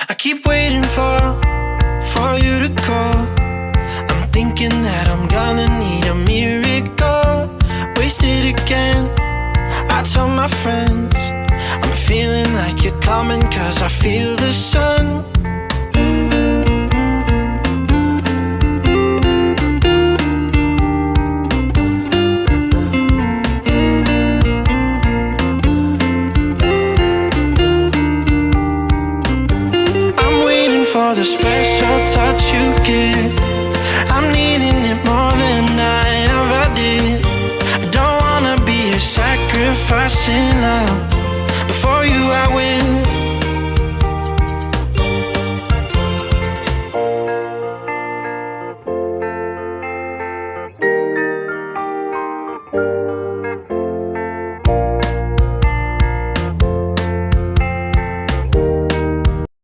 I keep waiting for you to call. I'm thinking that I'm gonna need a miracle. Wasted again, I tell my friends I'm feeling like you're coming, cause I feel the sun. For the special touch you give, I'm needing it more than I ever did. I don't wanna be a sacrificing love. Before you I will